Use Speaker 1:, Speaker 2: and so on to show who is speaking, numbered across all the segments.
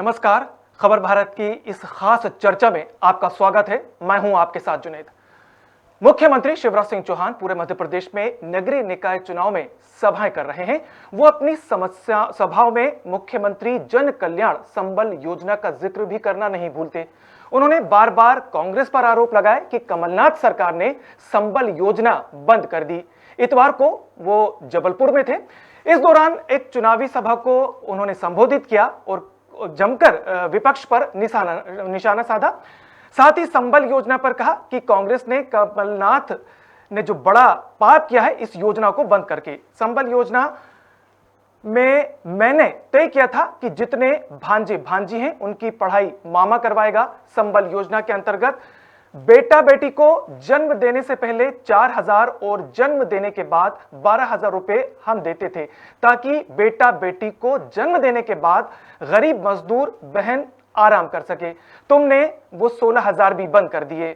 Speaker 1: नमस्कार। खबर भारत की इस खास चर्चा में आपका स्वागत है। मैं हूं आपके साथ जुनैद। मुख्यमंत्री शिवराज सिंह चौहान पूरे मध्य प्रदेश में नगरीय निकाय चुनाव में सभाएं कर रहे हैं। वो अपनी समस्या सभाओं में मुख्यमंत्री जन कल्याण संबल योजना का जिक्र भी करना नहीं भूलते। उन्होंने बार बार कांग्रेस पर आरोप लगाया कि कमलनाथ सरकार ने संबल योजना बंद कर दी। इतवार को वो जबलपुर में थे। इस दौरान एक चुनावी सभा को उन्होंने संबोधित किया और जमकर विपक्ष पर निशाना साधा। साथ ही संबल योजना पर कहा कि कांग्रेस ने कमलनाथ ने जो बड़ा पाप किया है इस योजना को बंद करके। संबल योजना में मैंने तय किया था कि जितने भांजे भांजी हैं उनकी पढ़ाई मामा करवाएगा। संबल योजना के अंतर्गत बेटा बेटी को जन्म देने से पहले 4,000 और जन्म देने के बाद 12,000 रुपए हम देते थे, ताकि बेटा बेटी को जन्म देने के बाद गरीब मजदूर बहन आराम कर सके। तुमने वो 16,000 भी बंद कर दिए।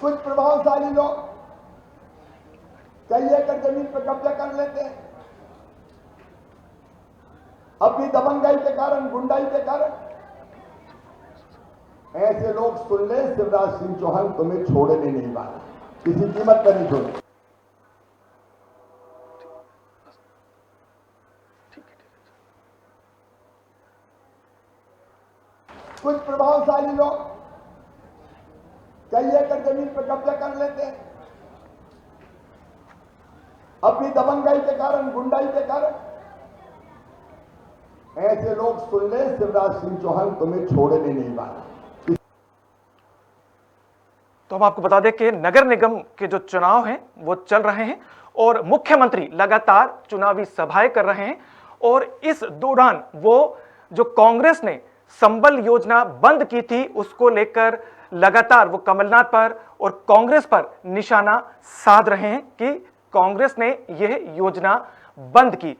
Speaker 2: कुछ प्रभावशाली लोग कई एकड़ जमीन पर कब्जा कर लेते हैं। अपनी दबंगाई के कारण, गुंडाई के कारण ऐसे लोग सुन ले, शिवराज सिंह चौहान तुम्हें छोड़ने नहीं वाला, किसी कीमत पर नहीं छोड़े। कुछ प्रभावशाली लोग कई एकड़ जमीन पर कब्जा कर लेते हैं। अपनी दबंगाई के कारण, गुंडाई के कारण ऐसे लोग सुन ले, शिवराज सिंह चौहान तुम्हें छोड़ने नहीं वाला।
Speaker 1: तो हम आपको बता दें कि नगर निगम के जो चुनाव हैं वो चल रहे हैं और मुख्यमंत्री लगातार चुनावी सभाएं कर रहे हैं। और इस दौरान वो जो कांग्रेस ने संबल योजना बंद की थी उसको लेकर लगातार वो कमलनाथ पर और कांग्रेस पर निशाना साध रहे हैं कि कांग्रेस ने यह योजना बंद की।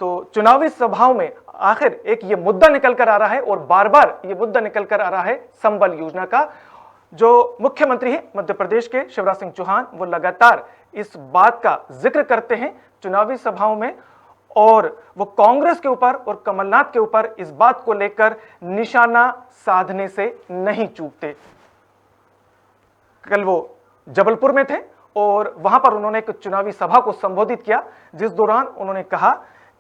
Speaker 1: तो चुनावी सभाओं में आखिर एक ये मुद्दा निकल कर आ रहा है और बार बार ये मुद्दा निकल कर आ रहा है संबल योजना का। जो मुख्यमंत्री है मध्य प्रदेश के शिवराज सिंह चौहान, वो लगातार इस बात का जिक्र करते हैं चुनावी सभाओं में और वो कांग्रेस के ऊपर और कमलनाथ के ऊपर इस बात को लेकर निशाना साधने से नहीं चूकते। कल वो जबलपुर में थे और वहां पर उन्होंने एक चुनावी सभा को संबोधित किया, जिस दौरान उन्होंने कहा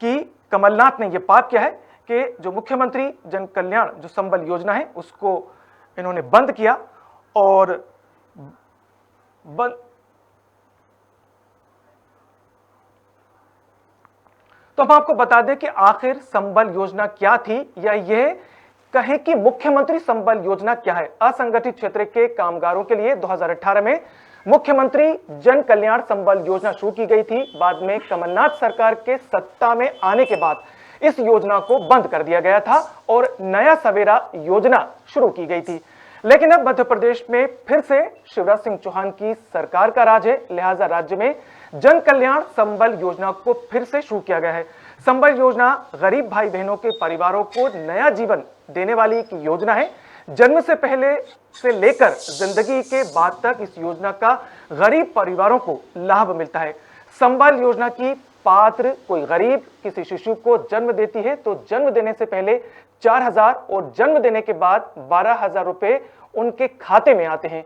Speaker 1: कि कमलनाथ ने यह पाप किया है कि जो मुख्यमंत्री जन कल्याण जो संबल योजना है उसको इन्होंने बंद किया। और तो हम आपको बता दें कि आखिर संबल योजना क्या थी, या यह कहें कि मुख्यमंत्री संबल योजना क्या है। असंगठित क्षेत्र के कामगारों के लिए 2018 में मुख्यमंत्री जन कल्याण संबल योजना शुरू की गई थी। बाद में कमलनाथ सरकार के सत्ता में आने के बाद इस योजना को बंद कर दिया गया था और नया सवेरा योजना शुरू की गई थी। लेकिन अब मध्य प्रदेश में फिर से शिवराज सिंह चौहान की सरकार का राज है, लिहाजा राज्य में जन कल्याण संबल योजना को फिर से शुरू किया गया है। संबल योजना गरीब भाई बहनों के परिवारों को नया जीवन देने वाली एक योजना है। जन्म से पहले से लेकर जिंदगी के बाद तक इस योजना का गरीब परिवारों को लाभ मिलता है। संबल योजना की पात्र कोई गरीब किसी शिशु को जन्म देती है तो जन्म देने से पहले 4,000 और जन्म देने के बाद 12,000 रुपए उनके खाते में आते हैं।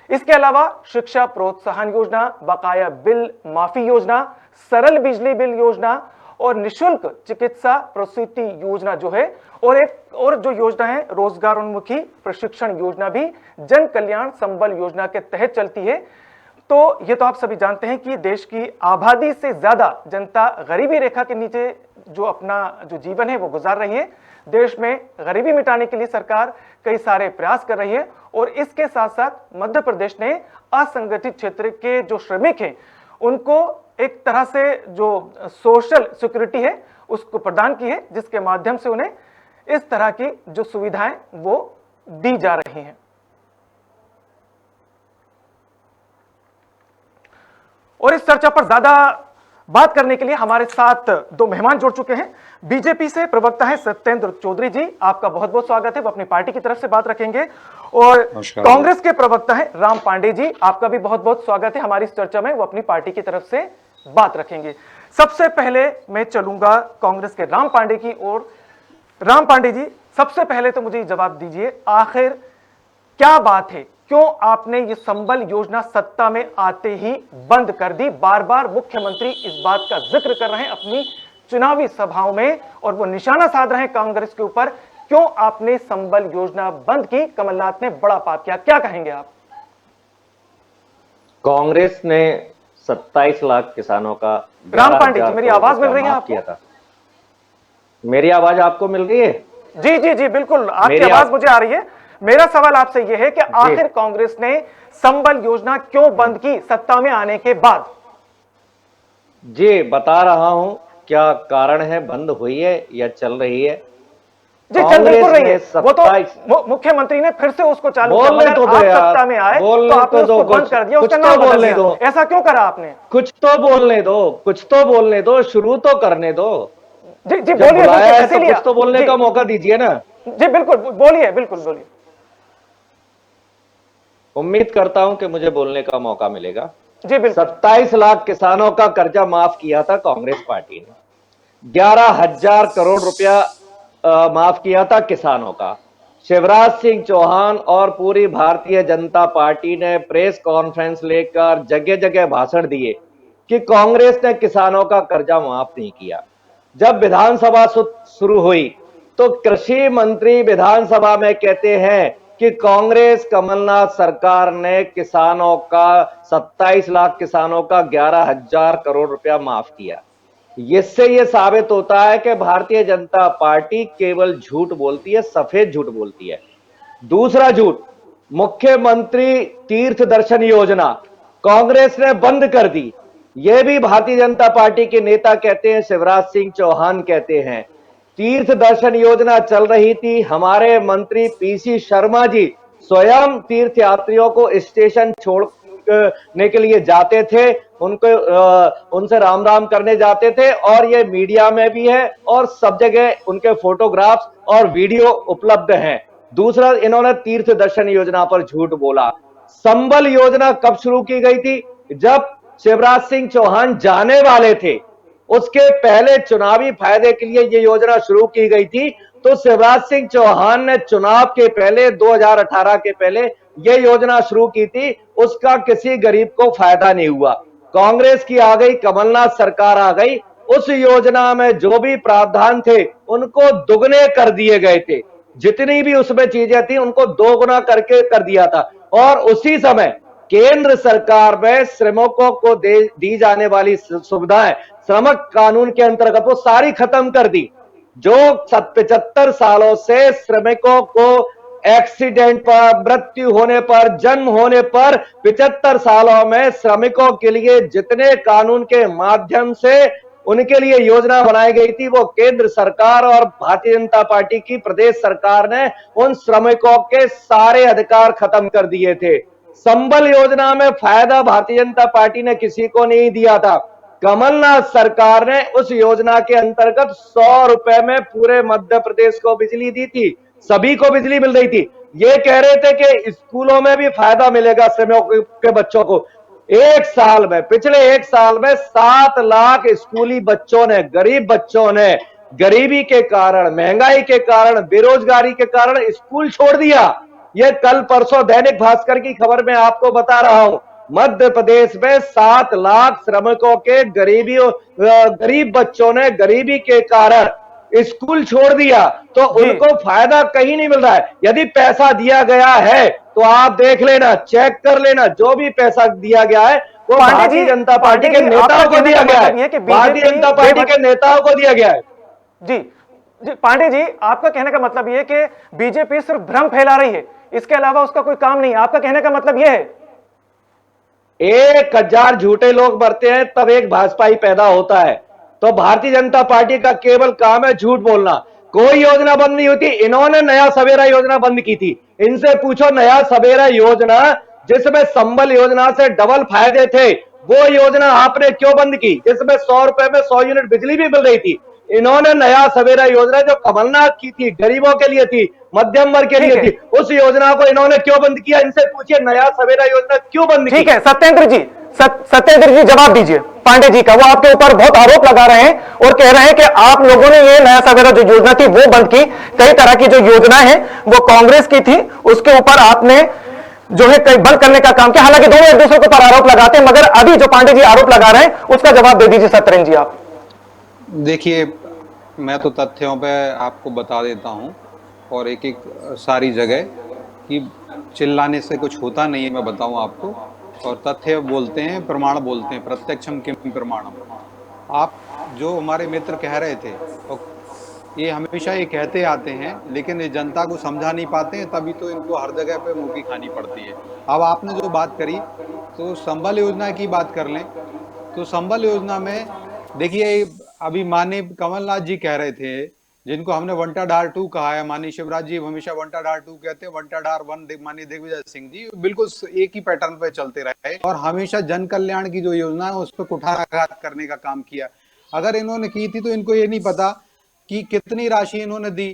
Speaker 1: इसके अलावा शिक्षा प्रोत्साहन योजना, बकाया बिल माफी योजना, सरल बिजली बिल योजना और निशुल्क चिकित्सा प्रसूति योजना जो है, और जो योजना है रोजगारोन्मुखी प्रशिक्षण योजना भी जन कल्याण संबल योजना के तहत चलती है। तो ये तो आप सभी जानते हैं कि देश की आबादी से ज्यादा जनता गरीबी रेखा के नीचे जो अपना जो जीवन है वो गुजार रही है। देश में गरीबी मिटाने के लिए सरकार कई सारे प्रयास कर रही है और इसके साथ साथ मध्य प्रदेश ने असंगठित क्षेत्र के जो श्रमिक हैं उनको एक तरह से जो सोशल सिक्योरिटी है उसको प्रदान की है, जिसके माध्यम से उन्हें इस तरह की जो सुविधाएं वो दी जा रही हैं। और इस चर्चा पर ज्यादा बात करने के लिए हमारे साथ दो मेहमान जुड़ चुके हैं। बीजेपी से प्रवक्ता है सत्येंद्र चौधरी जी, आपका बहुत बहुत स्वागत है, वो अपनी पार्टी की तरफ से बात रखेंगे। और कांग्रेस के प्रवक्ता है राम पांडे जी, आपका भी बहुत बहुत स्वागत है हमारी इस चर्चा में, वो अपनी पार्टी की तरफ से बात रखेंगे। सबसे पहले मैं चलूंगा कांग्रेस के राम पांडे की ओर। राम पांडे जी, सबसे पहले तो मुझे जवाब दीजिए, आखिर क्या बात है, क्यों आपने ये संबल योजना सत्ता में आते ही बंद कर दी? बार बार मुख्यमंत्री इस बात का जिक्र कर रहे हैं अपनी चुनावी सभाओं में और वो निशाना साध रहे हैं कांग्रेस के ऊपर। क्यों आपने संबल योजना बंद की? कमलनाथ ने बड़ा पाप किया, क्या कहेंगे आप?
Speaker 3: कांग्रेस ने 27 लाख किसानों का
Speaker 1: राम पांडे जी, मेरी आवाज मिल रही है आपको?
Speaker 3: किया था। मेरी आवाज आपको मिल रही है?
Speaker 1: जी जी जी, बिल्कुल आपकी आवाज मुझे आ रही है। मेरा सवाल आपसे यह है कि आखिर कांग्रेस ने संबल योजना क्यों बंद की सत्ता में आने के बाद?
Speaker 3: जी बता रहा हूं, क्या कारण है, बंद हुई है या चल रही है?
Speaker 1: जी चल बिल्कुल रही है, वो तो मुख्यमंत्री ने फिर से उसको चालू किया, मगर आप सत्ता में आए तो आपने उसको बंद कर दिया, उसका नाम बदल दिया। ऐसा क्यों करा आपने?
Speaker 3: कुछ तो बोलने दो, कुछ तो बोलने दो, शुरू तो करने दो।
Speaker 1: जी जी बोलिए,
Speaker 3: तो कुछ तो बोलने का मौका दीजिए ना।
Speaker 1: जी बिल्कुल बोलिए, बिल्कुल बोलिए।
Speaker 3: उम्मीद करता हूं कि मुझे बोलने का मौका मिलेगा।
Speaker 1: जी बिल्कुल।
Speaker 3: 27 लाख किसानों का कर्जा माफ किया था कांग्रेस पार्टी ने। 11,000 करोड़ रुपया माफ किया था किसानों का। शिवराज सिंह चौहान और पूरी भारतीय जनता पार्टी ने प्रेस कॉन्फ्रेंस लेकर जगह जगह भाषण दिए कि कांग्रेस ने किसानों का कर्जा माफ नहीं किया। जब विधानसभा शुरू हुई तो कृषि मंत्री विधानसभा में कहते हैं कि कांग्रेस कमलनाथ सरकार ने किसानों का 27 लाख किसानों का 11,000 करोड़ रुपया माफ किया। इससे यह साबित होता है कि भारतीय जनता पार्टी केवल झूठ बोलती है, सफेद झूठ बोलती है। दूसरा झूठ, मुख्यमंत्री तीर्थ दर्शन योजना कांग्रेस ने बंद कर दी। यह भी भारतीय जनता पार्टी के नेता कहते हैं, शिवराज सिंह चौहान कहते हैं। तीर्थ दर्शन योजना चल रही थी, हमारे मंत्री पीसी शर्मा जी स्वयं तीर्थ यात्रियों को स्टेशन छोड़ने के लिए जाते थे, उनको उनसे राम राम करने जाते थे, और ये मीडिया में भी है और सब जगह उनके फोटोग्राफ्स और वीडियो उपलब्ध हैं। दूसरा, इन्होंने तीर्थ दर्शन योजना पर झूठ बोला। संबल योजना कब शुरू की गई थी? जब शिवराज सिंह चौहान जाने वाले थे, उसके पहले चुनावी फायदे के लिए यह योजना शुरू की गई थी। तो शिवराज सिंह चौहान ने चुनाव के पहले 2018 के पहले यह योजना शुरू की थी, उसका किसी गरीब को फायदा नहीं हुआ। कांग्रेस की आ गई, कमलनाथ सरकार आ गई, उस योजना में जो भी प्रावधान थे उनको दुगने कर दिए गए थे। जितनी भी उसमें चीजें थी उनको दोगुना करके कर दिया था। और उसी समय केंद्र सरकार में श्रमिकों को दी जाने वाली सुविधाएं श्रमिक कानून के अंतर्गत वो सारी खत्म कर दी। जो 75 सालों से श्रमिकों को एक्सीडेंट पर, मृत्यु होने पर, जन्म होने पर 75 सालों में श्रमिकों के लिए जितने कानून के माध्यम से उनके लिए योजना बनाई गई थी, वो केंद्र सरकार और भारतीय जनता पार्टी की प्रदेश सरकार ने उन श्रमिकों के सारे अधिकार खत्म कर दिए थे। संबल योजना में फायदा भारतीय जनता पार्टी ने किसी को नहीं दिया था। कमलनाथ सरकार ने उस योजना के अंतर्गत 100 रुपए में पूरे मध्य प्रदेश को बिजली दी थी, सभी को बिजली मिल रही थी। ये कह रहे थे कि स्कूलों में भी फायदा मिलेगा श्रमिकों के बच्चों को। एक साल में, पिछले एक साल में 7 लाख स्कूली बच्चों ने, गरीब बच्चों ने गरीबी के कारण, महंगाई के कारण, बेरोजगारी के कारण स्कूल छोड़ दिया। ये कल परसों दैनिक भास्कर की खबर में आपको बता रहा हूं। मध्य प्रदेश में 7 लाख श्रमिकों के गरीब बच्चों ने गरीबी के कारण स्कूल छोड़ दिया, तो उनको फायदा कहीं नहीं मिल रहा है। यदि पैसा दिया गया है तो आप देख लेना, चेक कर लेना, जो भी पैसा दिया गया है वो भारतीय जनता पार्टी के नेताओं को दिया गया है, भारतीय जनता पार्टी के नेताओं को दिया गया है।
Speaker 1: जी जी पांडे जी, आपका कहने का मतलब यह है कि बीजेपी सिर्फ भ्रम फैला रही है, इसके अलावा उसका कोई काम नहीं। आपका कहने का मतलब यह है
Speaker 3: 1000 झूठे लोग मरते हैं तब एक भाजपाई पैदा होता है। तो भारतीय जनता पार्टी का केवल काम है झूठ बोलना। कोई योजना बंद नहीं होती। इन्होंने नया सवेरा योजना बंद की थी। इनसे पूछो, नया सवेरा योजना जिसमें संबल योजना से डबल फायदे थे, वो योजना आपने क्यों बंद की? जिसमें 100 रुपए में 100 यूनिट बिजली भी मिल रही थी। इन्होंने नया सवेरा योजना जो कमलनाथ की थी, गरीबों के लिए थी, मध्यम वर्ग के लिए थी, उस योजना को इन्होंने क्यों बंद किया? इनसे पूछिए, नया सवेरा योजना क्यों बंद की?
Speaker 1: ठीक है सत्येंद्र जी, सत्येंद्र जी जवाब दीजिए पांडे जी का, वो आपके ऊपर बहुत आरोप लगा रहे हैं और कह रहे हैं कि आप लोगों ने ये नया सवेरा जो योजना थी वो बंद की, कई तरह की जो योजना है वो कांग्रेस की थी, उसके ऊपर आपने जो है कई बंद करने का काम किया। हालांकि दोनों एक दूसरे के ऊपर आरोप लगाते हैं, मगर अभी जो पांडे जी आरोप लगा रहे हैं उसका जवाब दे दीजिए सत्येंद्र जी आप।
Speaker 4: देखिए, मैं तो तथ्यों पे आपको बता देता हूं और एक एक सारी जगह कि चिल्लाने से कुछ होता नहीं है, मैं बताऊं आपको। और तथ्य बोलते हैं, प्रमाण बोलते हैं, प्रत्यक्षम किम प्रमाणम। आप जो हमारे मित्र कह रहे थे तो ये हमेशा ये कहते आते हैं, लेकिन ये जनता को समझा नहीं पाते हैं, तभी तो इनको हर जगह पे मुंह की खानी पड़ती है। अब आपने जो बात करी तो संबल योजना की बात कर लें तो संबल योजना में देखिए, अभी माननीय कमलनाथ जी कह रहे थे, जिनको हमने वंटा डार 2 कहा है, माननीय शिवराज जी हमेशा वंटा डार 2 कहते हैं, वंटा डार 1 माननीय दिग्विजय सिंह जी बिल्कुल एक ही पैटर्न पे चलते रहे और हमेशा जन कल्याण की जो योजना है उस पर कुठाराघात करने का काम किया। अगर इन्होंने की थी तो इनको ये नहीं पता कि कितनी राशि इन्होंने दी।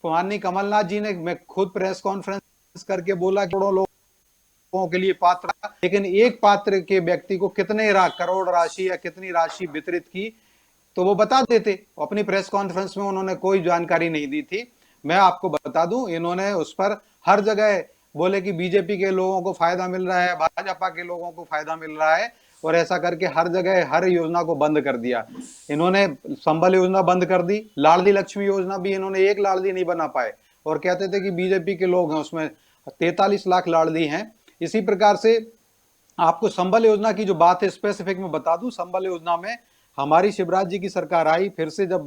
Speaker 4: माननीय कमलनाथ जी ने, मैं खुद प्रेस कॉन्फ्रेंस करके बोला करोड़ों लोगों के लिए पात्र, लेकिन एक पात्र के व्यक्ति को कितने करोड़ राशि या कितनी राशि वितरित की तो वो बता देते। अपनी प्रेस कॉन्फ्रेंस में उन्होंने कोई जानकारी नहीं दी थी। मैं आपको बता दूं, इन्होंने उस पर हर जगह बोले कि बीजेपी के लोगों को फायदा मिल रहा है, भाजपा के लोगों को फायदा मिल रहा है, और ऐसा करके हर जगह हर योजना को बंद कर दिया। इन्होंने संबल योजना बंद कर दी, लाडली लक्ष्मी योजना भी इन्होंने एक लाडली नहीं बना पाए और कहते थे कि बीजेपी के लोग हैं, उसमें 43 लाख लाडली हैं। इसी प्रकार से आपको संबल योजना की जो बात है स्पेसिफिक में बता दूं, संबल योजना में हमारी शिवराज जी की सरकार आई, फिर से जब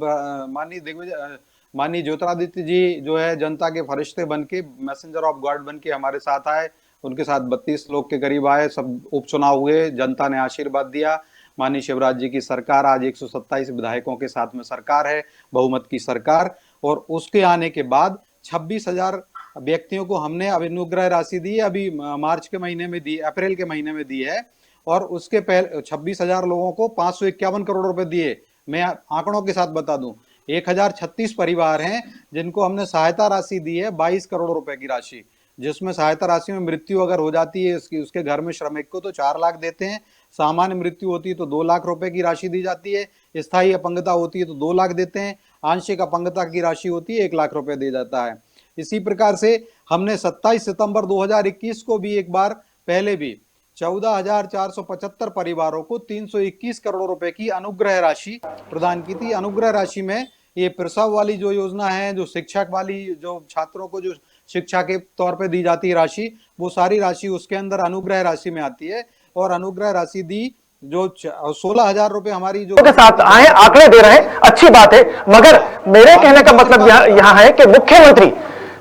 Speaker 4: माननीय ज्योतिरादित्य जी जो है जनता के फरिश्ते बनके, मैसेंजर ऑफ गॉड बनके हमारे साथ आए, उनके साथ 32 लोग के करीब आए, सब उपचुनाव हुए, जनता ने आशीर्वाद दिया। माननीय शिवराज जी की सरकार आज 127 विधायकों के साथ में सरकार है, बहुमत की सरकार। और उसके आने के बाद 26,000 व्यक्तियों को हमने अनुग्रह राशि दी, अभी मार्च के महीने में दी, अप्रैल के महीने में दी है। और उसके पहले 26,000 लोगों को 551 करोड़ रुपए दिए। मैं आंकड़ों के साथ बता दूं, 1036 परिवार हैं जिनको हमने सहायता राशि दी है, 22 करोड़ रुपए की राशि, जिसमें सहायता राशि में मृत्यु अगर हो जाती है उसके घर में श्रमिक को तो 4 लाख देते हैं, सामान्य मृत्यु होती है तो 2 लाख रुपए की राशि दी जाती है, स्थायी अपंगता होती है तो 2 लाख देते हैं, आंशिक अपंगता की राशि होती है 1 लाख रुपए दिया जाता है। इसी प्रकार से हमने 27 सितंबर 2021 को भी एक बार पहले भी 14,475 परिवारों को 321 करोड़ रुपए की अनुग्रह राशि प्रदान की थी। अनुग्रह राशि में ये प्रसव वाली जो योजना है, जो शिक्षक वाली, जो छात्रों को जो शिक्षा के तौर पे दी जाती है राशि, वो सारी राशि उसके अंदर अनुग्रह राशि में आती है। और अनुग्रह राशि दी जो 16,000 रुपए हमारी जो
Speaker 1: के साथ आए आंकड़े दे रहे हैं, अच्छी बात है, मगर मेरे कहने का मतलब यहां है कि मुख्यमंत्री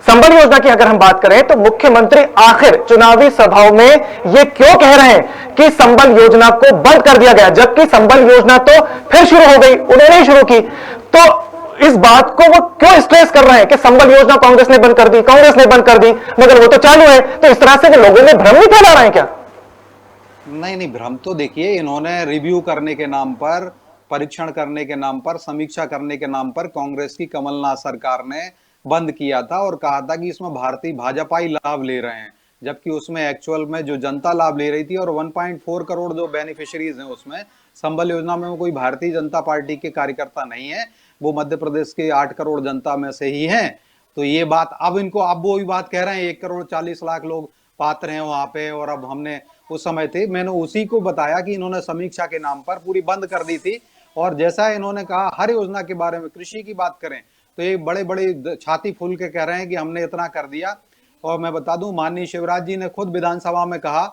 Speaker 1: संबल योजना की अगर हम बात करें तो मुख्यमंत्री आखिर चुनावी सभाओं में ये क्यों कह रहे हैं कि संबल योजना को बंद कर दिया गया, जबकि संबल योजना तो फिर शुरू हो गई, उन्होंने ही शुरू की। तो इस बात को वो क्यों स्ट्रेस कर रहे हैं कि संबल योजना कांग्रेस ने बंद कर दी, कांग्रेस ने बंद कर दी, मगर वो तो चालू है। तो इस तरह से वो लोगों में भ्रम नहीं फैला रहे हैं क्या?
Speaker 4: नहीं, भ्रम तो देखिए, इन्होंने रिव्यू करने के नाम पर, परीक्षण करने के नाम पर, समीक्षा करने के नाम पर कांग्रेस की कमलनाथ सरकार ने बंद किया था और कहा था कि इसमें भारतीय भाजपाई लाभ ले रहे हैं, जबकि उसमें एक्चुअल में जो जनता लाभ ले रही थी और 1.4 करोड़ जो बेनिफिशियरीज हैं उसमें संबल योजना में कोई भारतीय जनता पार्टी के कार्यकर्ता नहीं है, वो मध्य प्रदेश के 8 करोड़ जनता में से ही हैं। तो ये बात अब इनको, अब वो भी बात कह रहे हैं 1 करोड़ 40 लाख लोग पात्र हैं वहां पे, और अब हमने उस समय थे, मैंने उसी को बताया कि इन्होंने समीक्षा के नाम पर पूरी बंद कर दी थी। और जैसा इन्होंने कहा हर योजना के बारे में, कृषि की बात करें तो ये बड़े बड़े छाती फूल के कह रहे हैं कि हमने इतना कर दिया। और मैं बता दूं, माननीय शिवराज जी ने खुद विधानसभा में कहा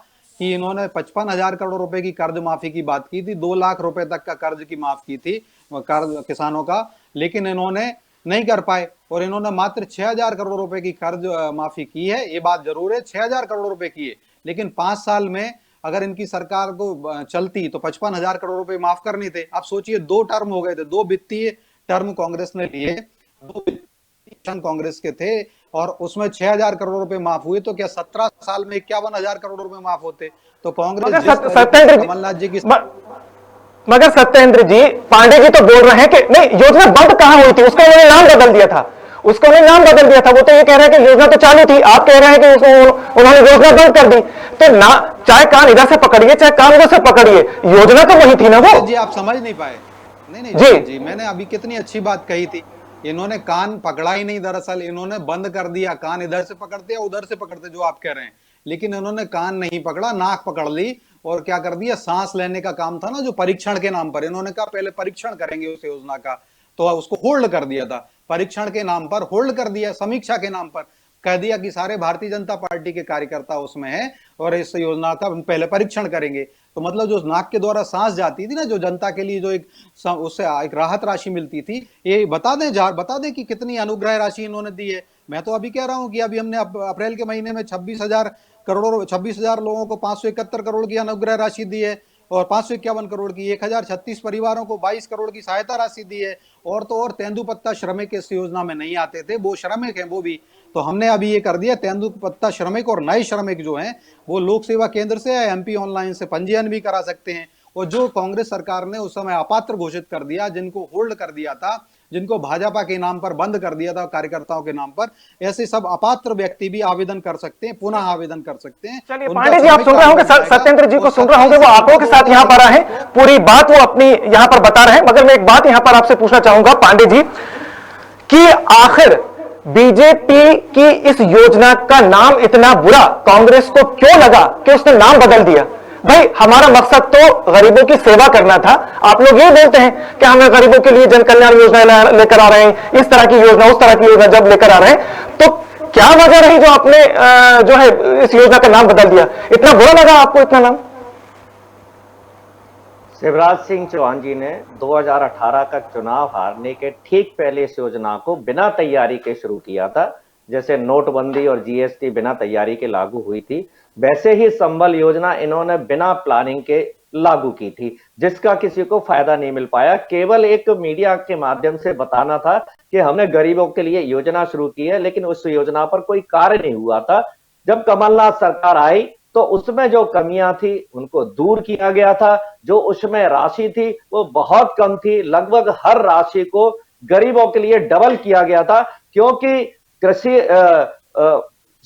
Speaker 4: कि इन्होंने 55,000 करोड़ रुपए की कर्ज माफी की बात की थी, 2 लाख रुपए तक का कर्ज की माफ की थी कर्ज किसानों का, लेकिन इन्होंने नहीं कर पाए और इन्होंने मात्र 6,000 करोड़ रुपए की कर्ज माफी की है। ये बात जरूर है, 6,000 करोड़ रुपए की है, लेकिन 5 साल में अगर इनकी सरकार को चलती तो 55,000 करोड़ रुपए माफ करने थे। आप सोचिए, 2 टर्म हो गए थे, 2 वित्तीय टर्म कांग्रेस ने लिए, 2 कांग्रेस के थे और उसमें 6,000 करोड़ रुपए माफ हुए, तो क्या 17 साल में 51,000 करोड़ रुपए माफ होते? तो कांग्रेस कमलनाथ जी की
Speaker 1: मगर सत्येंद्र जी, पांडे जी तो बोल रहे हैं कि नहीं, योजना बंद कहां हुई थी, उसका उन्होंने नाम बदल दिया था, उसका उन्होंने नाम बदल दिया था। वो तो ये कह रहे हैं कि योजना तो चालू थी, आप कह रहे हैं कि उन्होंने योजना बंद कर दी। तो ना, चाहे कान इधर से पकड़िए चाहे कान उधर से पकड़िए, योजना तो वही थी ना वो।
Speaker 4: जी आप समझ नहीं पाए। नहीं
Speaker 1: जी।
Speaker 4: जी, मैंने अभी कितनी अच्छी बात कही थी। इन्होंने कान पकड़ा ही नहीं, दरअसल इन्होंने बंद कर दिया। कान इधर से पकड़ते या उधर से पकड़ते जो आप कह रहे हैं, लेकिन इन्होंने कान नहीं पकड़ा, नाक पकड़ ली और क्या कर दिया, सांस लेने का काम था ना जो परीक्षण के नाम पर, इन्होंने कहा पहले परीक्षण करेंगे उस योजना का, तो उसको होल्ड कर दिया था। परीक्षण के नाम पर होल्ड कर दिया, समीक्षा के नाम पर कह दिया कि सारे भारतीय जनता पार्टी के कार्यकर्ता उसमें हैं और इस योजना का पहले परीक्षण करेंगे। तो मतलब जो नाक के द्वारा सांस जाती थी ना, जो जनता के लिए जो उससे एक राहत राशि मिलती थी, ये बता दें कि कितनी अनुग्रह राशि इन्होंने दी है। मैं तो अभी कह रहा हूं कि अभी हमने अप्रैल के महीने में 26,000 लोगों को 571 करोड़ की अनुग्रह राशि दी है और 551 करोड़ की 1036 परिवारों को 22 करोड़ की सहायता राशि दी है। और तो और तेंदुपत्ता श्रमिक इस योजना में नहीं आते थे, वो श्रमिक हैं वो भी, तो हमने अभी ये कर दिया। तेंदुपत्ता श्रमिक और नए श्रमिक जो हैं वो लोक सेवा केंद्र से या एमपी ऑनलाइन से पंजीयन भी करा सकते हैं। और जो कांग्रेस सरकार ने उस समय अपात्र घोषित कर दिया, जिनको होल्ड कर दिया था, जिनको भाजपा के नाम पर बंद कर दिया था कार्यकर्ताओं के नाम पर, ऐसे सब अपात्र व्यक्ति भी आवेदन कर सकते हैं, पुनः आवेदन कर सकते हैं।
Speaker 1: चलिए पांडे जी, आप सुन रहे होंगे, सत्येंद्र जी को सुन रहे होंगे, वो आंकड़ों के साथ यहाँ पर आए, पूरी बात वो अपनी यहाँ पर बता रहे हैं। मगर मैं एक बात यहाँ पर आपसे पूछना चाहूंगा पांडे जी कि आखिर बीजेपी की इस योजना का नाम इतना बुरा कांग्रेस को क्यों लगा कि उसने नाम बदल दिया? भाई हमारा मकसद तो गरीबों की सेवा करना था। आप लोग ये बोलते हैं कि हमें गरीबों के लिए जन कल्याण योजना लेकर आ रहे हैं, इस तरह की योजना उस तरह की योजना जब लेकर आ रहे हैं, तो क्या वजह रही जो आपने जो है इस योजना का नाम बदल दिया? इतना बुरा लगा आपको इतना नाम?
Speaker 3: शिवराज सिंह चौहान जी ने 2018 का चुनाव हारने के ठीक पहले इस योजना को बिना तैयारी के शुरू किया था। जैसे नोटबंदी और जीएसटी बिना तैयारी के लागू हुई थी, वैसे ही संबल योजना इन्होंने बिना प्लानिंग के लागू की थी, जिसका किसी को फायदा नहीं मिल पाया। केवल एक मीडिया के माध्यम से बताना था कि हमने गरीबों के लिए योजना शुरू की है, लेकिन उस योजना पर कोई कार्य नहीं हुआ था। जब कमलनाथ सरकार आई तो उसमें जो कमियां थी उनको दूर किया गया था। जो उसमें राशि थी वो बहुत कम थी, लगभग हर राशि को गरीबों के लिए डबल किया गया था, क्योंकि कृषि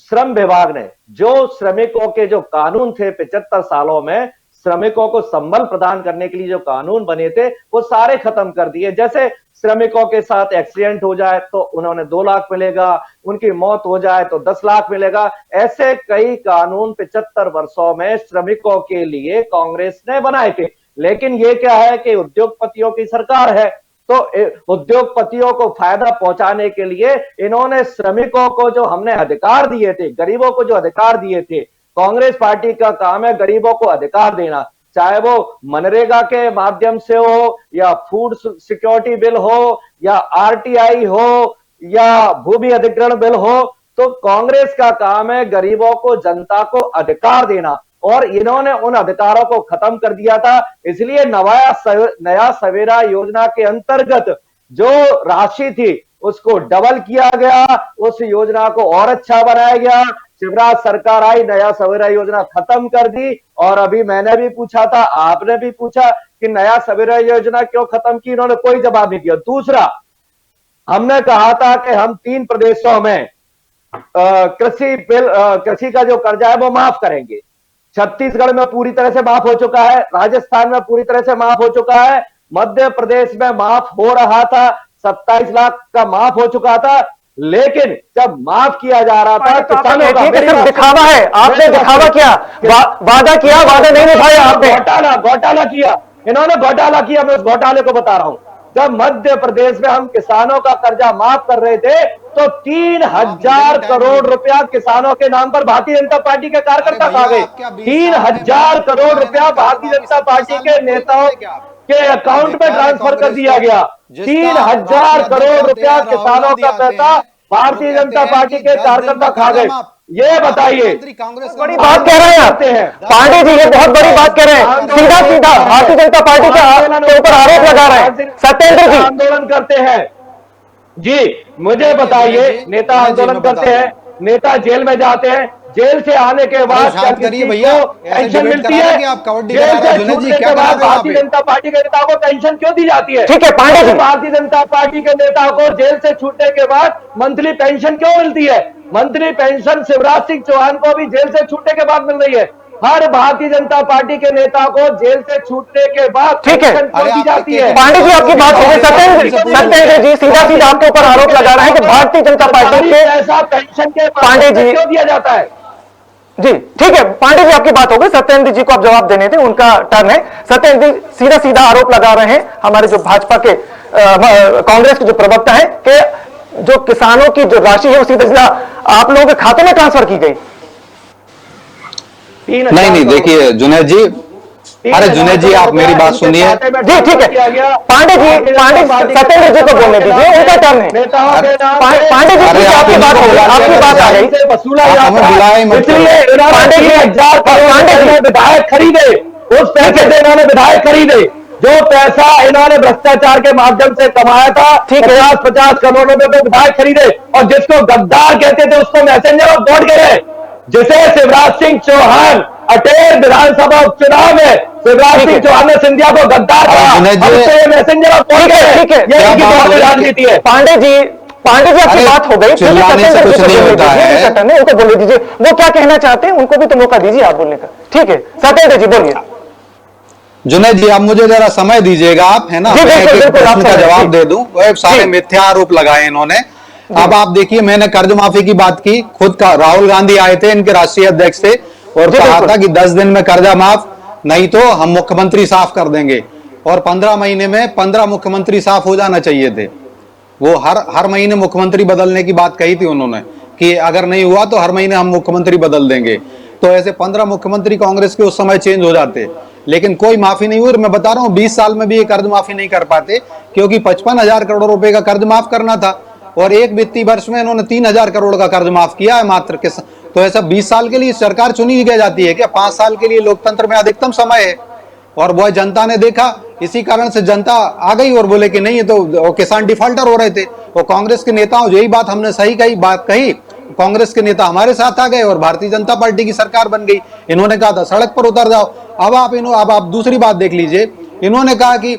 Speaker 3: श्रम विभाग ने जो श्रमिकों के जो कानून थे 75 सालों में श्रमिकों को संबल प्रदान करने के लिए जो कानून बने थे वो सारे खत्म कर दिए। जैसे श्रमिकों के साथ एक्सीडेंट हो जाए तो उन्होंने 2 लाख मिलेगा, उनकी मौत हो जाए तो 10 लाख मिलेगा। ऐसे कई कानून 75 वर्षों में श्रमिकों के लिए कांग्रेस ने बनाए थे। लेकिन ये क्या है कि उद्योगपतियों की सरकार है, तो उद्योगपतियों को फायदा पहुंचाने के लिए इन्होंने श्रमिकों को जो हमने अधिकार दिए थे, गरीबों को जो अधिकार दिए थे, कांग्रेस पार्टी का काम है गरीबों को अधिकार देना, चाहे वो मनरेगा के माध्यम से हो या फूड सिक्योरिटी बिल हो या आरटीआई हो या भूमि अधिग्रहण बिल हो। तो कांग्रेस का काम है गरीबों को, जनता को अधिकार देना, और इन्होंने उन अधिकारों को खत्म कर दिया था। इसलिए नया सवेरा योजना के अंतर्गत जो राशि थी उसको डबल किया गया, उस योजना को और अच्छा बनाया गया। शिवराज सरकार आई, नया सवेरा योजना खत्म कर दी। और अभी मैंने भी पूछा था, आपने भी पूछा कि नया सवेरा योजना क्यों खत्म की, इन्होंने कोई जवाब नहीं दिया। दूसरा, हमने कहा था कि हम 3 प्रदेशों में कृषि का जो कर्जा है वो माफ करेंगे। छत्तीसगढ़ में पूरी तरह से माफ हो चुका है, राजस्थान में पूरी तरह से माफ हो चुका है, मध्य प्रदेश में माफ हो रहा था, 27 लाख का माफ हो चुका था। लेकिन जब माफ किया जा रहा था किसानों का,
Speaker 1: सिर्फ दिखावा है, आपने दिखावा किया, वादा किया, वादा नहीं निभाया आपने।
Speaker 3: घोटाला किया, इन्होंने घोटाला किया। मैं उस घोटाले को बता रहा हूं। जब मध्य प्रदेश में हम किसानों का कर्जा माफ कर रहे थे तो 3000 करोड़ रुपया किसानों के नाम पर भारतीय जनता पार्टी के कार्यकर्ता खा गए। 3000 करोड़ रुपया भारतीय जनता पार्टी के नेताओं के अकाउंट में ट्रांसफर कर दिया गया। 3000 करोड़ रुपया किसानों का पैसा भारतीय जनता पार्टी के कार्यकर्ता खा गए। ये बताइए,
Speaker 1: बड़ी बात कह रहे हैं पांडे जी, ये बहुत बड़ी बात कह रहे हैं। सीधा सीधा भारतीय जनता पार्टी के ऊपर आरोप लगा रहे हैं सत्येंद्र जी।
Speaker 3: आंदोलन करते हैं जी, मुझे बताइए, नेता आंदोलन करते हैं, नेता जेल में जाते हैं, जेल से आने के बाद
Speaker 4: शांत
Speaker 3: क्या
Speaker 4: करिए
Speaker 3: किसी
Speaker 4: भैया,
Speaker 3: को
Speaker 4: ऐसे
Speaker 3: पेंशन
Speaker 4: डिबेट
Speaker 3: मिलती
Speaker 4: करा रहे
Speaker 3: है?
Speaker 4: हैं कि आप कबड्डी
Speaker 3: जेल
Speaker 4: करा रहे
Speaker 3: से
Speaker 4: हो। जुनेद जी,
Speaker 3: छूटने
Speaker 4: क्या
Speaker 3: के
Speaker 4: करा
Speaker 3: बाद
Speaker 4: रहे हो
Speaker 3: भारतीय
Speaker 4: यहाँ पे?
Speaker 3: जनता पार्टी के नेताओं को पेंशन क्यों दी जाती है?
Speaker 1: ठीक है, पांडे जी।
Speaker 3: भारतीय जनता पार्टी के नेता को जेल से छूटने के बाद मंथली पेंशन क्यों मिलती है? मंथली पेंशन शिवराज सिंह चौहान को भी जेल से छूटने के बाद मिल रही है। हर भारतीय जनता पार्टी के नेता को जेल से छूटने के बाद
Speaker 1: ठीक है।
Speaker 3: पेंशन क्यों
Speaker 4: अरे
Speaker 3: दी
Speaker 4: आप
Speaker 3: जाती है?
Speaker 1: पांडे जी, आपकी बात हो गई। सत्येंद्र जी सीधा सीधा आपके ऊपर आरोप लगा रहे हैं कि भारतीय जनता पार्टी के
Speaker 3: पैसा पेंशन के
Speaker 1: पांडे
Speaker 3: माध्यम से
Speaker 1: जी
Speaker 3: क्यों दिया जाता है?
Speaker 1: जी ठीक है, पांडे जी आपकी बात हो गई। सत्येंद्र जी को आप जवाब देने थे, उनका टर्न है। सत्येंद्र जी सीधा सीधा आरोप लगा रहे हैं हमारे जो भाजपा के कांग्रेस के जो प्रवक्ता है कि जो किसानों की जो राशि है वो सीधा सीधा आप लोगों के खातों में ट्रांसफर की गई।
Speaker 4: नहीं देखिए जुनेद जी, अरे जुनेद जी आप मेरी बात सुनिए।
Speaker 1: जी ठीक है, पांडे जी, सत्येंद्र जी को बोलने दीजिए, उनका टर्न है। पांडे जी
Speaker 4: अरे
Speaker 1: आपकी बात हो गई, आपकी बात आ गई।
Speaker 4: हमें बुलाए मत करो।
Speaker 3: इसलिए
Speaker 1: पांडे जी,
Speaker 3: 3,000
Speaker 1: पांडे जी।
Speaker 3: विधायक खरीदे, उस पैसे से इन्होंने विधायक खरीदे। जो पैसा इन्होंने भ्रष्टाचार के माध्यम से कमाया था,
Speaker 1: ठीक है।
Speaker 3: 50-50 करोड़ रुपए पे विधायक खरीदे, और जिसको गद्दार कहते थे उसको मैसेंजर ऑफ गॉड कह रहे, जिसे शिवराज सिंह चौहान अटेर विधानसभा उपचुनाव में शिवराज सिंह चौहान ने सिंधिया को गद्दार कहा,
Speaker 4: जुनेद जी,
Speaker 3: हमसे मैसेंजर ऑफ गॉड
Speaker 1: ठीक है, ठीक है।
Speaker 3: ये इनकी बहुत राजनीति है।
Speaker 1: पांडे जी आपकी
Speaker 4: अरे,
Speaker 1: बात हो गई।
Speaker 4: चिल्लाने से कुछ नहीं होता है।
Speaker 1: उनको बोलने दीजिए, वो क्या कहना चाहते हैं उनको भी तो मौका दीजिए आप बोलने का। ठीक है सत्येंद्र जी बोलिए।
Speaker 4: जुनेद जी आप मुझे जरा समय दीजिएगा, आप है ना,
Speaker 1: जी,
Speaker 4: मैं
Speaker 1: बिल्कुल,
Speaker 4: एक
Speaker 1: बिल्कुल,
Speaker 4: प्रश्न
Speaker 1: आप
Speaker 4: का
Speaker 1: समय
Speaker 4: जवाब
Speaker 1: दीजिए।
Speaker 4: दे दूं। वो सारे
Speaker 1: जी।
Speaker 4: मिथ्या आरोप लगाए इन्होंने। अब आप देखिए, मैंने कर्ज माफी की बात की, खुद का राहुल गांधी आए थे इनके राष्ट्रीय अध्यक्ष थे और
Speaker 1: जी,
Speaker 4: कहा
Speaker 1: बिल्कुल।
Speaker 4: था कि 10 दिन में कर्जा माफ, नहीं तो हम मुख्यमंत्री साफ कर देंगे। और 15 महीने में 15 मुख्यमंत्री साफ हो जाना चाहिए थे। वो हर महीने मुख्यमंत्री बदलने की बात कही थी उन्होंने कि अगर नहीं हुआ तो हर महीने हम मुख्यमंत्री बदल देंगे। तो ऐसे 15 मुख्यमंत्री कांग्रेस के उस समय चेंज हो जाते, लेकिन कोई माफी नहीं हुई। और मैं बता रहा हूं 20 साल में भी ये कर्ज माफी नहीं कर पाते, क्योंकि 55,000 करोड़ रुपए का कर्ज माफ करना था और एक वित्तीय वर्ष में इन्होंने 3,000 करोड़ का कर्ज माफ किया है मात्र के। तो ऐसा 20 साल के लिए सरकार चुनी की जाती है क्या? 5 साल के लिए लोकतंत्र में अधिकतम समय है। और वह जनता ने देखा, इसी कारण से जनता आ गई और बोले कि नहीं, ये तो किसान डिफॉल्टर हो रहे थे। वो कांग्रेस के नेताओं, यही बात हमने सही कही, बात कही, कांग्रेस के नेता हमारे साथ आ गए और भारतीय जनता पार्टी की सरकार बन गई। इन्होंने कहा था सड़क पर उतर जाओ। अब आप दूसरी बात देख लीजिए, इन्होंने कहा कि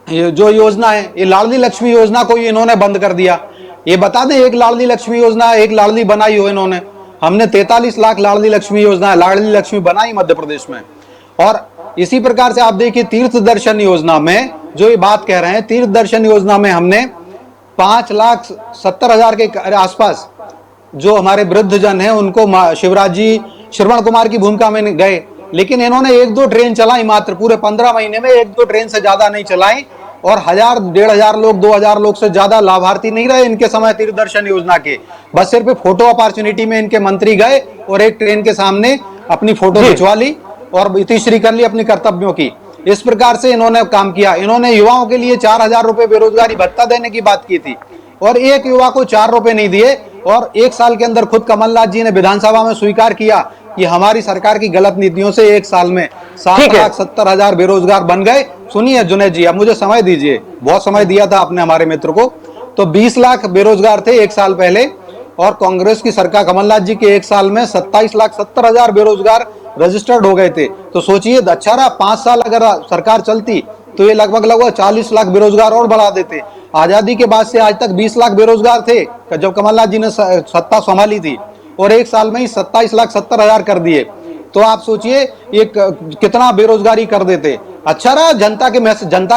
Speaker 4: ये जो योजना है, ये लाडली लक्ष्मी योजना को इन्होंने बंद कर दिया। ये बता दें, एक लाडली लक्ष्मी योजना, एक लाडली बनाई हो इन्होंने। हमने 43 लाख लाडली लक्ष्मी योजना, लाडली लक्ष्मी बनाई मध्य प्रदेश में। और इसी प्रकार से आप देखिए, तीर्थ दर्शन योजना में जो ये बात कह रहे हैं, तीर्थ दर्शन योजना में हमने 5,70,000 के आसपास जो हमारे वृद्ध जन हैं उनको शिवराज जी श्रवण कुमार की भूमिका में गए, लेकिन इन्होंने 1-2 ट्रेन चलाई मात्र, पूरे 15 महीने में 1-2 ट्रेन से ज्यादा नहीं चलाई। और 1,000-1,500 लोग, 2,000 लोग से ज्यादा लाभार्थी नहीं रहे इनके समय तीर्थ दर्शन योजना के। बस सिर्फ फोटो अपॉर्चुनिटी में इनके मंत्री गए और एक ट्रेन के सामने अपनी फोटो खिंचवा ली और इतिश्री कर ली अपनी कर्तव्यों की। इस प्रकार से इन्होंने काम किया। इन्होंने युवाओं के लिए 4,000 रुपए बेरोजगारी भत्ता देने की बात की थी और एक युवा को 4 रुपए नहीं दिए। और 1 साल के अंदर खुद कमलनाथ जी ने विधानसभा में स्वीकार किया कि हमारी सरकार की गलत नीतियों से 1 साल में 7,70,000 बेरोजगार बन गए। सुनिए जुनेद जी, अब मुझे समय दीजिए, बहुत समय दिया था आपने हमारे मित्र को। तो 20 लाख बेरोजगार थे 1 साल पहले, और कांग्रेस की सरकार कमलनाथ जी के 1 साल में 27,70,000 बेरोजगार रजिस्टर्ड हो गए थे। तो सोचिए, अच्छा रहा 5 साल अगर सरकार चलती तो ये लगभग 40 लाख बेरोजगार और बढ़ा देते। आजादी के बाद से आज तक 20 लाख बेरोजगार थे जब कमलनाथ जी ने सत्ता संभाली थी, और 1 साल में ही 27,70,000 कर दिए। तो आप सोचिए ये कितना बेरोजगारी कर देते। अच्छा रहा जनता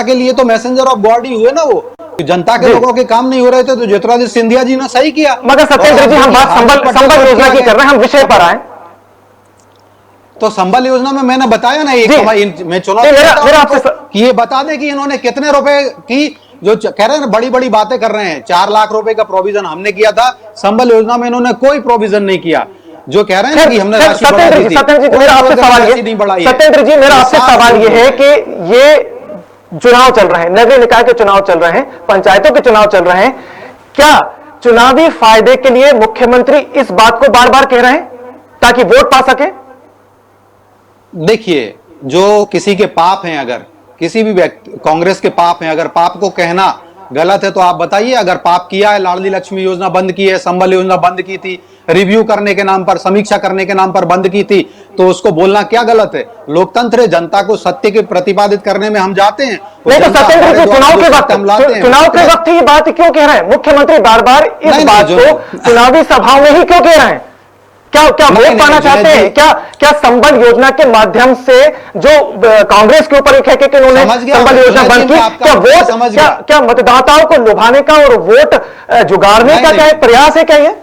Speaker 4: के लिए तो मैसेंजर ऑफ गॉड ही हुए ना वो, जनता के लोगों के काम नहीं हो रहे थे तो ज्योतिरादित्य सिंधिया जी ने सही किया।
Speaker 1: मगर सत्येंद्र जी, हम बात संबल योजना की कर रहे हैं, हम विषय पर आए।
Speaker 3: तो संबल योजना में मैंने बताया ना, मैं चुनाव कि ये बता दें कि इन्होंने कितने रुपए की, जो कह रहे हैं बड़ी बड़ी बातें कर रहे हैं, 4 लाख रुपए का प्रोविजन हमने किया था, संबल योजना में इन्होंने कोई प्रोविजन नहीं किया। जो कह रहे हैं कि हमने राशि बढ़ाई थी,
Speaker 1: सत्येंद्र जी मेरा आपसे सवाल ये है कि ये चुनाव चल रहे हैं, नगरीय निकाय के चुनाव चल रहे हैं, पंचायतों के चुनाव चल रहे हैं, क्या चुनावी फायदे के लिए मुख्यमंत्री इस बात को बार बार कह रहे हैं ताकि वोट पा सके?
Speaker 4: देखिए, जो किसी के पाप हैं, अगर किसी भी व्यक्ति, कांग्रेस के पाप हैं, अगर पाप को कहना गलत है तो आप बताइए। अगर पाप किया है, लाडली लक्ष्मी योजना बंद की है, संबल योजना बंद की थी, रिव्यू करने के नाम पर, समीक्षा करने के नाम पर बंद की थी, तो उसको बोलना क्या गलत है? लोकतंत्र है, जनता को सत्य के प्रतिपादित करने में हम जाते हैं।
Speaker 1: नहीं तो सत्येंद्र जी, चुनाव के वक्त ही बात क्यों कह रहे हैं मुख्यमंत्री? बार बार इस बात को चुनावी सभाओं में ही क्यों कह रहे हैं? क्या वोट पाना चाहते हैं? क्या संबल योजना के माध्यम से जो कांग्रेस के ऊपर एक है कि उन्होंने संबल योजना बंद की, क्या वोट, क्या मतदाताओं को लुभाने का और वोट जुगाड़ने का क्या प्रयास है क्या ये?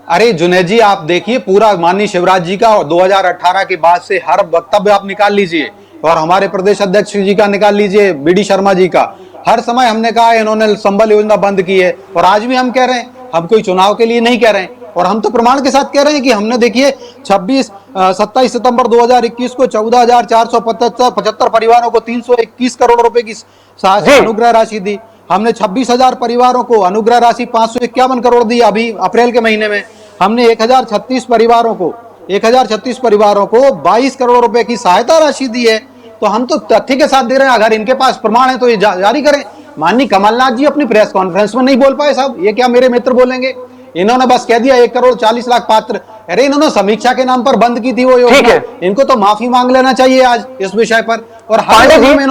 Speaker 4: अरे जुनैद जी, आप देखिए पूरा माननीय शिवराज जी का 2018 के बाद से हर वक्तव्य आप निकाल लीजिए, और हमारे प्रदेश अध्यक्ष जी का निकाल लीजिए, बीडी शर्मा जी का। हर समय हमने कहा इन्होंने संबल योजना बंद की है, और आज भी हम कह रहे हैं, हम कोई चुनाव के लिए नहीं कह रहे हैं, और हम तो प्रमाण के साथ कह रहे हैं कि हमने देखिए 27 सितंबर 2021 को 14,475 परिवारों को 321 करोड़ रुपए की अनुग्रह राशि दी। हमने 26,000 परिवारों को अनुग्रह राशि 551 करोड़ दी। अभी अप्रैल के महीने में हमने 1,036 परिवारों को 22 करोड़ रुपए की सहायता राशि दी है। तो हम तो तथ्य के साथ दे रहे हैं। अगर इनके पास प्रमाण है तो ये जारी करें। माननीय कमलनाथ जी अपनी प्रेस कॉन्फ्रेंस में नहीं बोल पाए साहब, ये क्या मेरे मित्र बोलेंगे? इन्होंने बस कह दिया 1,40,00,000 पात्र। अरे इन्होंने समीक्षा के नाम पर बंद की थी वो योजना, इनको तो माफी मांग लेना चाहिए आज इस विषय पर। और
Speaker 1: पांडे जी मैं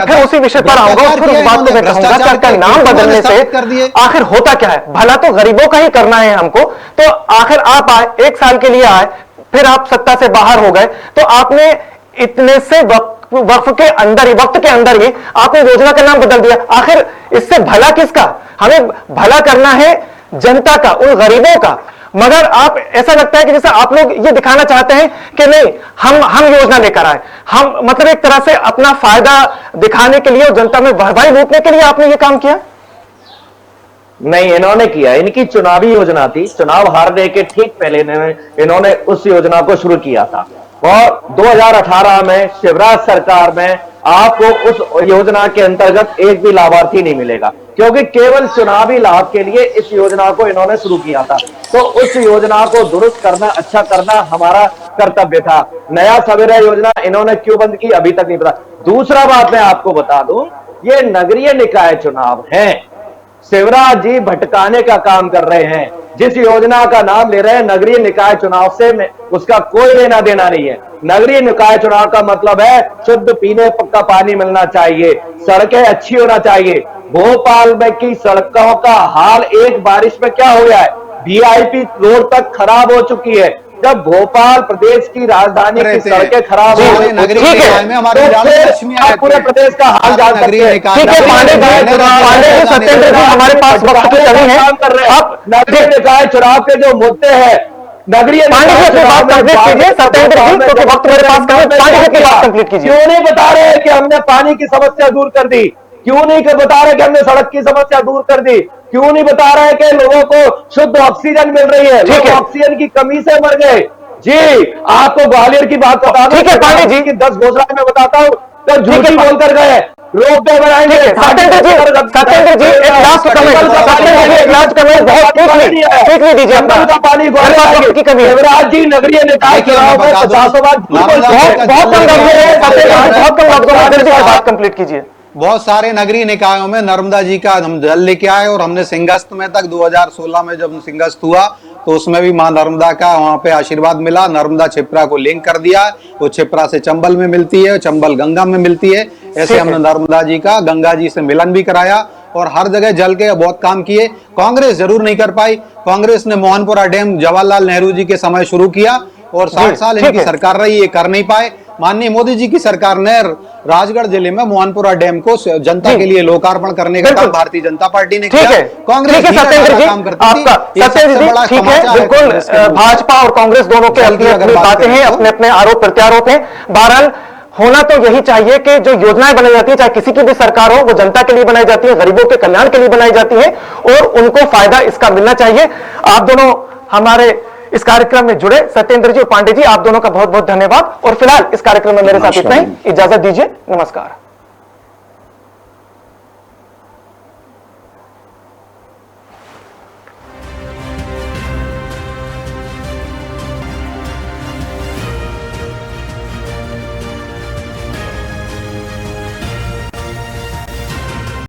Speaker 1: फिर उसी विषय पर आऊंगा, फिर बात को मैं कहूंगा कि नाम बदलने से आखिर होता क्या है? भला तो गरीबों का ही करना है हमको, तो आखिर आप आए, 1 साल के लिए आए, फिर आप सत्ता से बाहर हो गए, तो आपने इतने से वक्त के अंदर ही आपने योजना का नाम बदल दिया। आखिर इससे भला किसका? हमें भला करना है जनता का, उन गरीबों का। मगर आप, ऐसा लगता है कि जैसे आप लोग ये दिखाना चाहते हैं कि नहीं हम योजना लेकर आए, हम मतलब एक तरह से अपना फायदा दिखाने के लिए और जनता में भरपाई लूटने के लिए आपने ये काम किया।
Speaker 3: नहीं, इन्होंने किया, इनकी चुनावी योजना थी। चुनाव हारने के ठीक पहले इन्होंने उस योजना को शुरू किया था, और 2018 में शिवराज सरकार में आपको उस योजना के अंतर्गत एक भी लाभार्थी नहीं मिलेगा, क्योंकि केवल चुनावी लाभ के लिए इस योजना को इन्होंने शुरू किया था। तो उस योजना को दुरुस्त करना, अच्छा करना हमारा कर्तव्य था। नया सवेरा योजना इन्होंने क्यों बंद की अभी तक नहीं पता। दूसरा बात मैं आपको बता दूं, ये नगरीय निकाय चुनाव है, शिवराज जी भटकाने का काम कर रहे हैं। जिस योजना का नाम ले रहे हैं नगरीय निकाय चुनाव से, उसका कोई लेना देना नहीं है। नगरीय निकाय चुनाव का मतलब है शुद्ध पीने का पानी मिलना चाहिए, सड़कें अच्छी होना चाहिए। भोपाल में की सड़कों का हाल एक बारिश में क्या हो गया है? वीआईपी रोड तक खराब हो चुकी है। जब भोपाल प्रदेश की राजधानी की सड़कें खराब हो रही है, पूरे प्रदेश का हाल जान सकते हैं। नगरीय निकाय चुनाव के जो मुद्दे हैं, नगरीय क्यों नहीं बता रहे कि हमने पानी की समस्या दूर कर दी? क्यों नहीं बता रहे कि हमने सड़क की समस्या दूर कर दी? क्यों नहीं बता रहे कि लोगों को शुद्ध ऑक्सीजन मिल रही है? लोग ऑक्सीजन की कमी से मर गए। जी, आपको ग्वालियर की बात बता दूं, ठीक है पांडे जी की 10 घोषणा में बताता हूँ, तो झूठी बोलकर गए। रोड पे बनाएंगे। सत्येंद्र जी एक लास्ट कमेंट बहुत पानी की कमी। शिवराज जी नगरीय निकाय चुनाव में 50
Speaker 1: बात कंप्लीट कीजिए।
Speaker 4: बहुत सारे नगरीय निकायों में नर्मदा जी का हम जल लेके आए, और हमने सिंगस्त में तक 2016 में जब सिंगस्त हुआ तो उसमें भी मां नर्मदा का वहां पे आशीर्वाद मिला। नर्मदा क्षिप्रा को लिंक कर दिया, वो क्षिप्रा से चंबल में मिलती है, चंबल गंगा में मिलती है। ऐसे हमने नर्मदा जी का गंगा जी से मिलन भी कराया, और हर जगह जल के बहुत काम किए। कांग्रेस जरूर नहीं कर पाई। कांग्रेस ने मोहनपुरा डैम जवाहरलाल नेहरू जी के समय शुरू किया, और 60 साल इनकी सरकार रही, ये कर नहीं पाए। माननीय मोदी जी की सरकार ने राजगढ़ जिले में मोहनपुरा डैम को जनता के लिए लोकार्पण करने का काम भारतीय जनता पार्टी ने किया। कांग्रेस काम करती थी।
Speaker 1: बिल्कुल, भाजपा और कांग्रेस दोनों के अपनी बातें हैं, अपने अपने आरोप प्रत्यारोप हैं। बहरहाल होना तो यही चाहिए कि जो योजनाएं बनाई जाती है, चाहे किसी की भी सरकार हो, वो जनता के लिए बनाई जाती है, गरीबों के कल्याण के लिए बनाई जाती है, और उनको फायदा इसका मिलना चाहिए। आप दोनों हमारे इस कार्यक्रम में जुड़े, सत्येंद्र जी और पांडे जी, आप दोनों का बहुत बहुत धन्यवाद। और फिलहाल इस कार्यक्रम में मेरे साथ इतना ही, इजाजत दीजिए, नमस्कार।